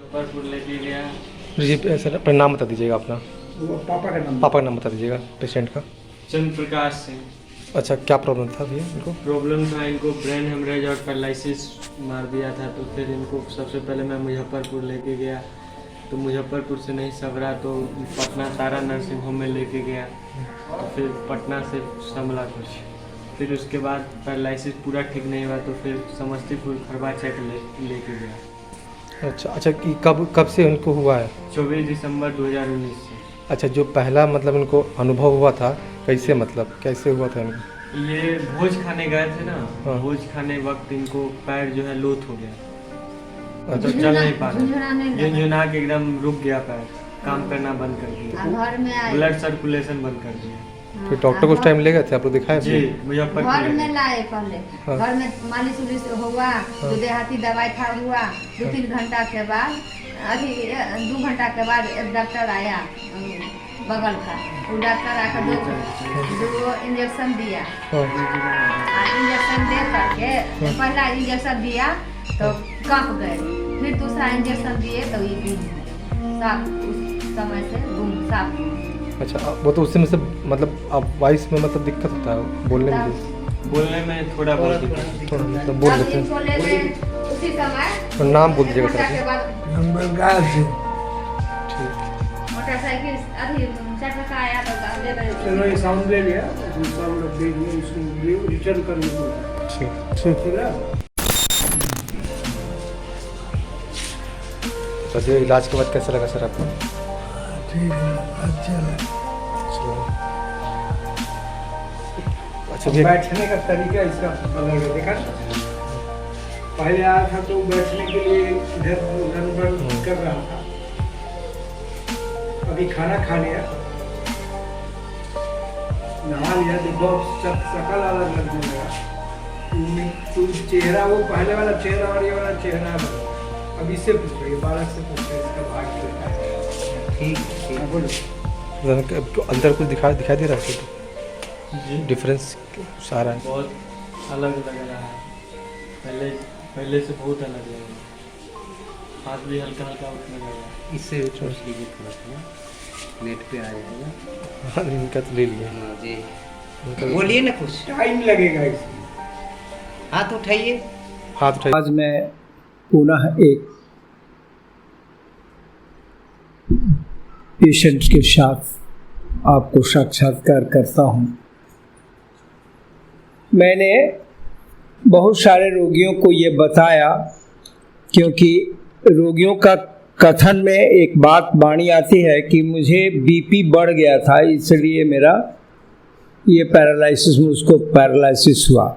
मुजफ्फरपुर लेके गया। जी सर अपना नाम बता दीजिएगा अपना। पापा का नाम बता दीजिएगा पेशेंट का। चंद्र प्रकाश सिंह। अच्छा क्या प्रॉब्लम था भैया इनको? प्रॉब्लम था इनको ब्रेन हेमरेज और पैरालिसिस मार दिया था। तो फिर इनको सबसे पहले मैं मुजफ्फरपुर लेके गया, तो मुजफ्फरपुर से नहीं सबरा तो पटना तारा नर्सिंग होम में लेके गया। तो फिर पटना से संभला कुछ, फिर उसके बाद पैरालिसिस पूरा ठीक नहीं हुआ तो फिर समस्तीपुर खरबा चेक लेके गया। अच्छा कि कब से इनको हुआ है? 24 दिसंबर 2019 से। अच्छा जो पहला मतलब इनको अनुभव हुआ था कैसे, मतलब कैसे हुआ था इनको? ये भोज खाने गए थे ना, हाँ। भोज खाने वक्त इनको पैर जो है लोथ हो गया, अच्छा तो चल नहीं पा रहे, झुनझुना के एकदम रुक गया पैर, काम करना बंद कर दिया, घर में आए, ब्लड सर्कुलेशन बंद कर दिया। फिर डॉक्टर को उस टाइम ले गए थे आप लोग, दिखाया? जी मुजफ्फरपुर घर में लाए पहले। हाँ। घर में मालिश उलिश हुआ, तो देहाती दवाई खा हुआ। 2-3 घंटा के बाद, अभी 2 घंटा के बाद एक डॉक्टर आया बगल का, वो डॉक्टर आकर दो इंजेक्शन दिया। इंजेक्शन दे करके पहला इंजेक्शन दिया तो कांप गए, फिर दूसरा इंजेक्शन दिए तो ये भी साफ, उस समय से गुम साफ। अच्छा वो तो उससे मतलब अब वॉइस में मतलब दिक्कत होता है बोलने में? बोलने में थोड़ा बहुत दिक्कत। थोड़ा मतलब बोल देते हैं। इनको ले गए उसी समय। और नाम बोल दीजिएगा घंटा सर। के बाद ठीक। मोटरसाइकिल अभी 4 चक्का आया तो ले गए। चलो ये साउंड ले लिया, साउंड दे दिया, इसको रिटर्न करने को। ठीक। ठीक है। तो ये इलाज के बाद कैसा लगा सर आपको? ठीक है, अच्छा लगा। अच्छा जी बैठने का तरीका इसका बदल गया, देखा? पहले आया था तो बैठने के लिए इधर उधर कर रहा था, अभी खाना खा लिया, नहा लिया, देखो शकल अलग लगने लगा। तो चेहरा वो पहले वाला चेहरा और ये वाला चेहरा अलग। अब इससे पूछ रही है, बालक से पूछ रही है, इसका भाग्य रहता है। ठीक है, बोलो। अंदर कुछ दिखाई दे रहा है सर? जी डिफरेंस सारा है? बहुत अलग लग रहा है, पहले से बहुत अलग लग रहा है। हाथ भी हल्का हल्का उठने लगा। इससे सोच लीजिए थोड़ा सा, नेट पे आ जाएगा। हाँ इनका तो ले लिया। हाँ जी, बोलिए ना कुछ। टाइम लगेगा इसमें। हाथ उठाइए। हाथ उठाइए। आज मैं पुनः एक पेशेंट के साथ आपको साक्षात्कार करता हूँ। मैंने बहुत सारे रोगियों को ये बताया, क्योंकि रोगियों का कथन में एक बात वाणी आती है कि मुझे बीपी बढ़ गया था, इसलिए मेरा ये पैरालिसिस, मुझको पैरालिसिस हुआ।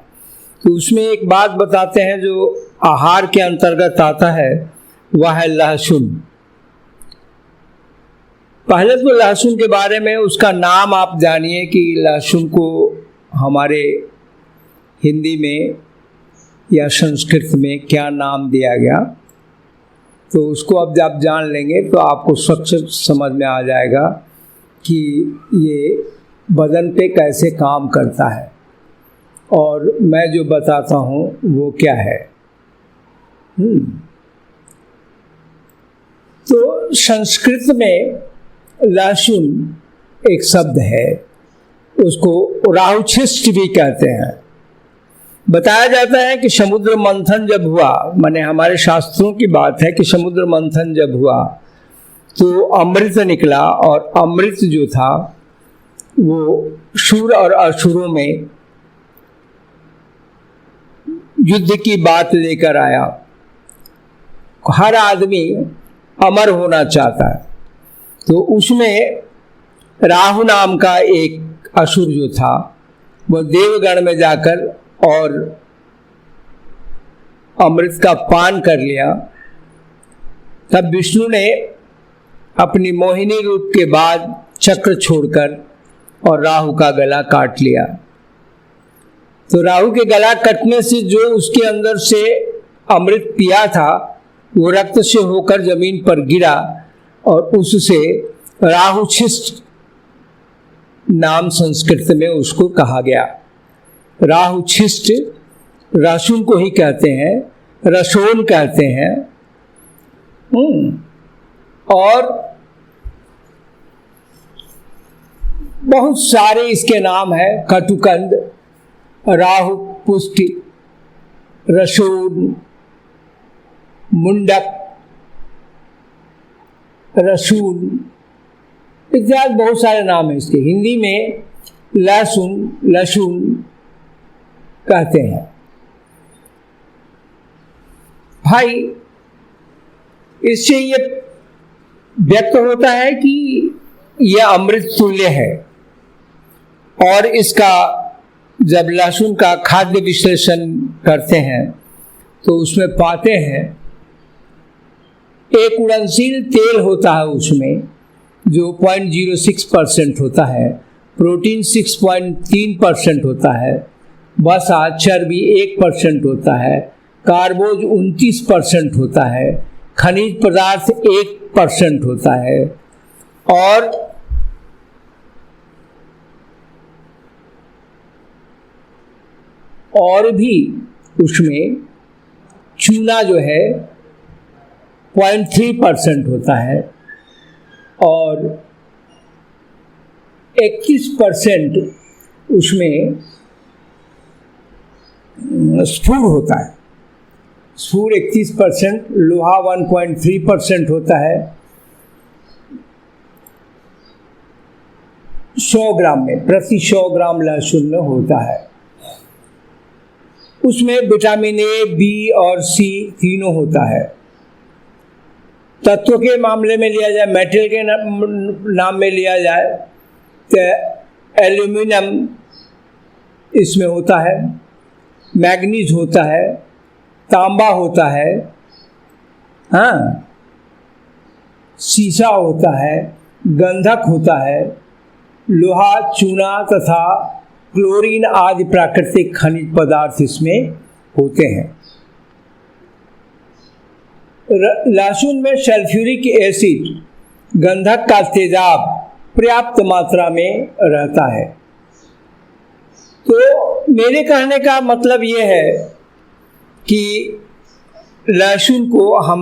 तो उसमें एक बात बताते हैं जो आहार के अंतर्गत आता है, वह है लहसुन। पहले तो लहसुन के बारे में उसका नाम आप जानिए कि लहसुन को हमारे हिंदी में या संस्कृत में क्या नाम दिया गया, तो उसको अब जब जान लेंगे तो आपको स्वच्छ समझ में आ जाएगा कि ये बदन पे कैसे काम करता है, और मैं जो बताता हूँ वो क्या है। तो संस्कृत में लहसुन एक शब्द है, उसको राहुछिष्ट भी कहते हैं। बताया जाता है कि समुद्र मंथन जब हुआ, माने हमारे शास्त्रों की बात है कि समुद्र मंथन जब हुआ तो अमृत निकला, और अमृत जो था वो शूर और असुरों में युद्ध की बात लेकर आया। हर आदमी अमर होना चाहता है, तो उसमें राहु नाम का एक असुर जो था वो देवगण में जाकर और अमृत का पान कर लिया। तब विष्णु ने अपनी मोहिनी रूप के बाद चक्र छोड़कर और राहु का गला काट लिया। तो राहु के गला कटने से जो उसके अंदर से अमृत पिया था वो रक्त से होकर जमीन पर गिरा, और उससे राहुछिष्ट नाम संस्कृत में उसको कहा गया। राहुछिष्ट लहसुन को ही कहते हैं, रसोन कहते हैं। और बहुत सारे इसके नाम है, कटुकंद, राहु पुष्टि, रसून, मुंडक, रसून इत्यादि बहुत सारे नाम हैं इसके। हिंदी में लहसुन कहते हैं। भाई इससे ये व्यक्त होता है कि यह अमृत तुल्य है। और इसका जब लहसुन का खाद्य विश्लेषण करते हैं तो उसमें पाते हैं एक उड़नशील तेल होता है उसमें जो 0.06% होता है, प्रोटीन 6.3% होता है, वसा चर्बी 1% होता है, कार्बोज 29% होता है, खनिज पदार्थ 1% होता है और भी उसमें चूना जो है 0.3% होता है और 21% उसमें स्फूर होता है। स्फूर 31%, लोहा 1.3% होता है 100 ग्राम में, प्रति 100 ग्राम लहसुन में होता है। उसमें विटामिन ए, बी और सी तीनों होता है। तत्व के मामले में लिया जाए, मेटल के नाम में लिया जाए तो एल्यूमिनियम इसमें होता है, मैग्नीज होता है, तांबा होता है, हाँ, सीसा होता है, गंधक होता है, लोहा, चूना तथा क्लोरीन आदि प्राकृतिक खनिज पदार्थ इसमें होते हैं। लहसुन में सल्फ्यूरिक एसिड, गंधक का तेजाब पर्याप्त मात्रा में रहता है। तो मेरे कहने का मतलब ये है कि लहसुन को हम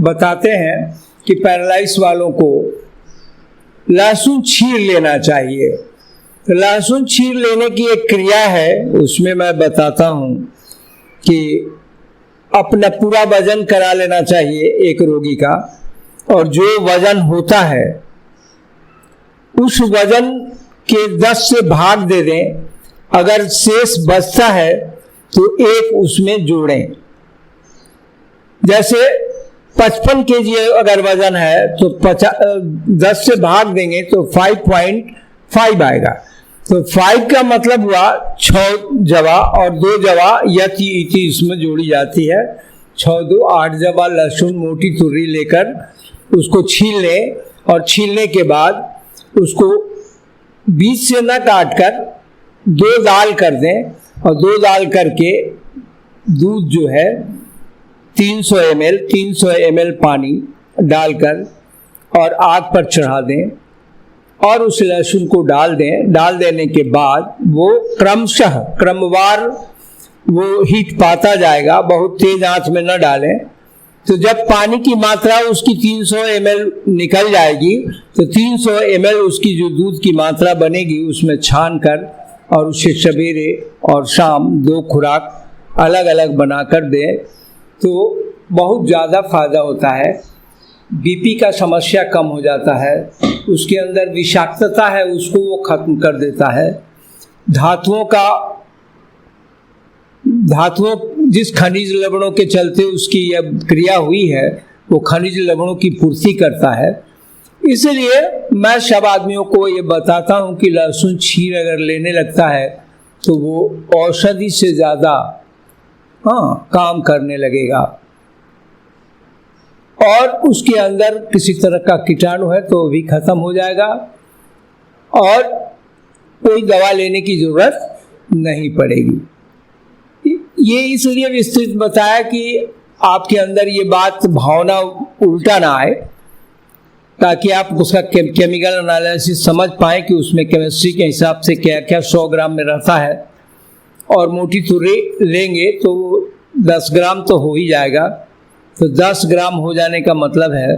बताते हैं कि पैरालाइज वालों को लहसुन छील लेना चाहिए। तो लहसुन छील लेने की एक क्रिया है, उसमें मैं बताता हूँ कि अपना पूरा वजन करा लेना चाहिए एक रोगी का, और जो वजन होता है उस वजन के 10 से भाग दे दें। अगर शेष बचता है तो एक उसमें जोड़ें। जैसे 55 kg अगर वजन है तो 10 से भाग देंगे तो 5.5 आएगा। तो 5 का मतलब हुआ 6 जवा और 2 जवा यति इति इसमें जोड़ी जाती है। 6 2 8 जवा लहसुन मोटी तुर्री लेकर उसको छील लें और छीलने के बाद उसको बीच से न काट कर 2 दाल कर दें और 2 दाल करके दूध जो है 300 ml पानी डालकर और आग पर चढ़ा दें और उस लहसुन को डाल दें। डाल देने के बाद वो क्रमवार वो हीट पाता जाएगा, बहुत तेज आंच में न डालें। तो जब पानी की मात्रा उसकी 300 ml निकल जाएगी तो 300 ml उसकी जो दूध की मात्रा बनेगी उसमें छान कर और उसे सवेरे और शाम 2 खुराक अलग अलग बनाकर दें तो बहुत ज़्यादा फायदा होता है। बीपी का समस्या कम हो जाता है, उसके अंदर विषाक्तता है उसको वो खत्म कर देता है। धातुओं जिस खनिज लवणों के चलते उसकी यह क्रिया हुई है वो खनिज लवणों की पूर्ति करता है। इसलिए मैं सब आदमियों को ये बताता हूँ कि लहसुन छील अगर लेने लगता है तो वो औषधि से ज़्यादा काम करने लगेगा और उसके अंदर किसी तरह का कीटाणु है तो भी खत्म हो जाएगा और कोई दवा लेने की ज़रूरत नहीं पड़ेगी। ये इसलिए विस्तृत बताया कि आपके अंदर ये बात भावना उल्टा ना आए, ताकि आप उसका केमिकल एनालिसिस समझ पाएँ कि उसमें केमिस्ट्री के हिसाब से क्या क्या 100 ग्राम में रहता है। और मोटी तुर्री लेंगे तो 10 ग्राम तो हो ही जाएगा, तो 10 ग्राम हो जाने का मतलब है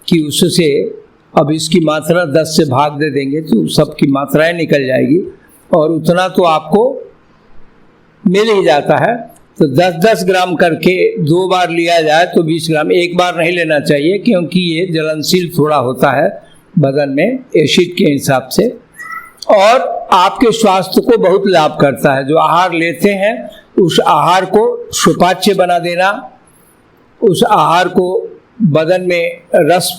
कि उससे अब इसकी मात्रा 10 से भाग दे देंगे तो सबकी मात्राएं निकल जाएगी और उतना तो आपको मिल ही जाता है। तो 10-10 ग्राम करके 2 बार लिया जाए तो 20 ग्राम, एक बार नहीं लेना चाहिए क्योंकि ये जलनशील थोड़ा होता है बदन में एसिड के हिसाब से, और आपके स्वास्थ्य को बहुत लाभ करता है। जो आहार लेते हैं उस आहार को सुपाच्य बना देना, उस आहार को बदन में रस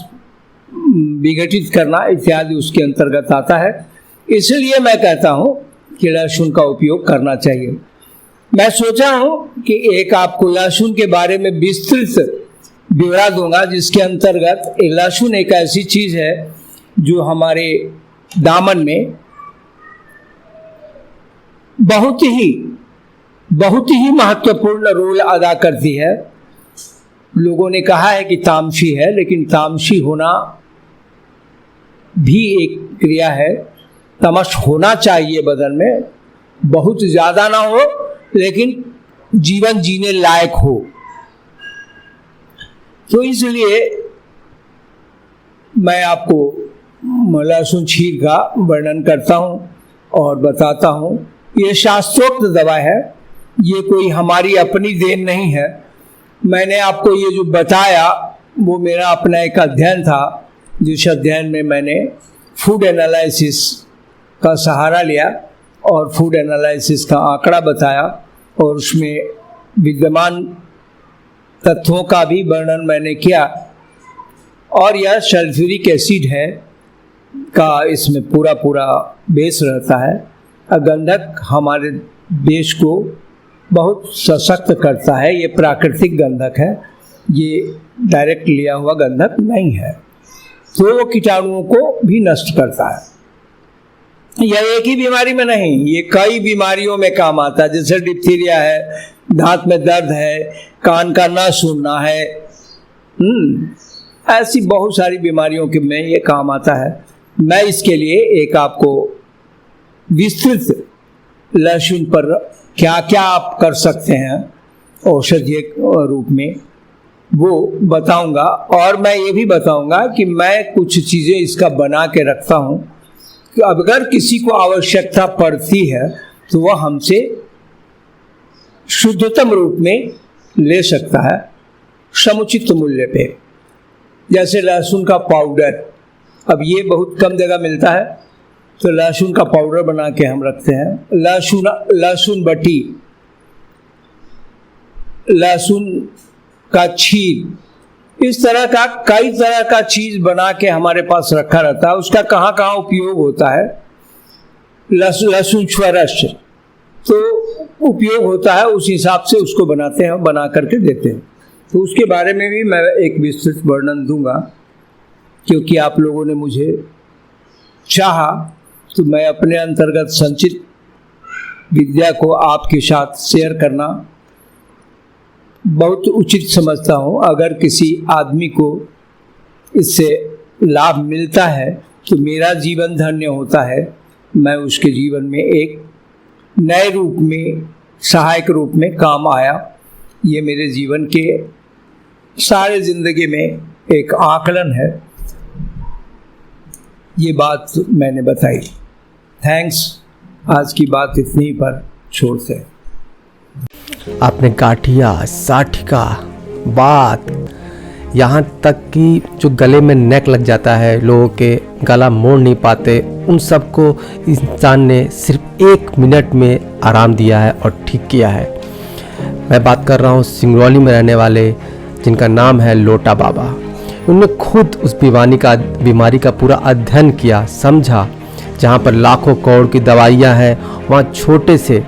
विघटित करना इत्यादि उसके अंतर्गत आता है। इसलिए मैं कहता हूँ कि लहसुन का उपयोग करना चाहिए। मैं सोचा हूँ कि एक आपको लहसुन के बारे में विस्तृत ब्यौरा दूंगा, जिसके अंतर्गत लहसुन एक ऐसी चीज़ है जो हमारे दामन में बहुत ही महत्वपूर्ण रोल अदा करती है। लोगों ने कहा है कि तामसी है, लेकिन तामसी होना भी एक क्रिया है। तमस होना चाहिए बदन में, बहुत ज़्यादा ना हो लेकिन जीवन जीने लायक हो। तो इसलिए मैं आपको लहसुन छील का वर्णन करता हूँ और बताता हूँ। ये शास्त्रोक्त दवा है, ये कोई हमारी अपनी देन नहीं है। मैंने आपको ये जो बताया वो मेरा अपना एक अध्ययन था, जिस अध्ययन में मैंने फूड एनालिसिस का सहारा लिया और फूड एनालिसिस का आंकड़ा बताया और उसमें विद्यमान तत्वों का भी वर्णन मैंने किया। और यह सल्फ्यूरिक एसिड है का इसमें पूरा बेस रहता है। गंधक हमारे देश को बहुत सशक्त करता है। ये प्राकृतिक गंधक है, ये डायरेक्ट लिया हुआ गंधक नहीं है। तो वो कीटाणुओं को भी नष्ट करता है। यह एक ही बीमारी में नहीं, ये कई बीमारियों में काम आता है। जैसे डिप्थीरिया है, दांत में दर्द है, कान का ना सुनना है, ऐसी बहुत सारी बीमारियों के में ये काम आता है। मैं इसके लिए एक आपको विस्तृत लहसुन पर क्या क्या आप कर सकते हैं औषधीय रूप में वो बताऊंगा। और मैं ये भी बताऊंगा कि मैं कुछ चीज़ें इसका बना के रखता हूँ कि अगर किसी को आवश्यकता पड़ती है तो वह हमसे शुद्धतम रूप में ले सकता है समुचित मूल्य पे। जैसे लहसुन का पाउडर, अब ये बहुत कम जगह मिलता है, तो लहसुन का पाउडर बना के हम रखते हैं। लहसुन बटी, लहसुन का छील, इस तरह का कई तरह का चीज़ बना के हमारे पास रखा रहता है। उसका कहाँ कहाँ उपयोग होता है। लहसुन स्वरस तो उपयोग होता है, उस हिसाब से उसको बनाते हैं, बना करके देते हैं। तो उसके बारे में भी मैं एक विस्तृत वर्णन दूंगा, क्योंकि आप लोगों ने मुझे चाहा तो मैं अपने अंतर्गत संचित विद्या को आपके साथ शेयर करना बहुत उचित समझता हूँ। अगर किसी आदमी को इससे लाभ मिलता है तो मेरा जीवन धन्य होता है। मैं उसके जीवन में एक नए रूप में, सहायक रूप में काम आया। ये मेरे जीवन के सारे जिंदगी में एक आकलन है। ये बात मैंने बताई। थैंक्स। आज की बात इतनी पर छोड़ते हैं। आपने गाठिया, साठिका, बात, यहाँ तक कि जो गले में नेक लग जाता है, लोगों के गला मोड़ नहीं पाते, उन सबको इंसान ने सिर्फ 1 मिनट में आराम दिया है और ठीक किया है। मैं बात कर रहा हूँ सिंगरौली में रहने वाले, जिनका नाम है लोटा बाबा। उन्होंने खुद उस बीमारी का पूरा अध्ययन किया, समझा। जहाँ पर लाखों करोड़ की दवाइयाँ हैं, वहाँ छोटे से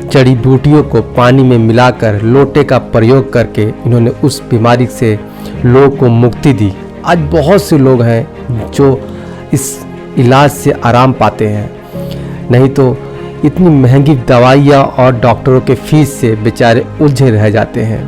जड़ी बूटियों को पानी में मिलाकर लोटे का प्रयोग करके इन्होंने उस बीमारी से लोगों को मुक्ति दी। आज बहुत से लोग हैं जो इस इलाज से आराम पाते हैं, नहीं तो इतनी महंगी दवाइयाँ और डॉक्टरों के फीस से बेचारे उलझे रह जाते हैं।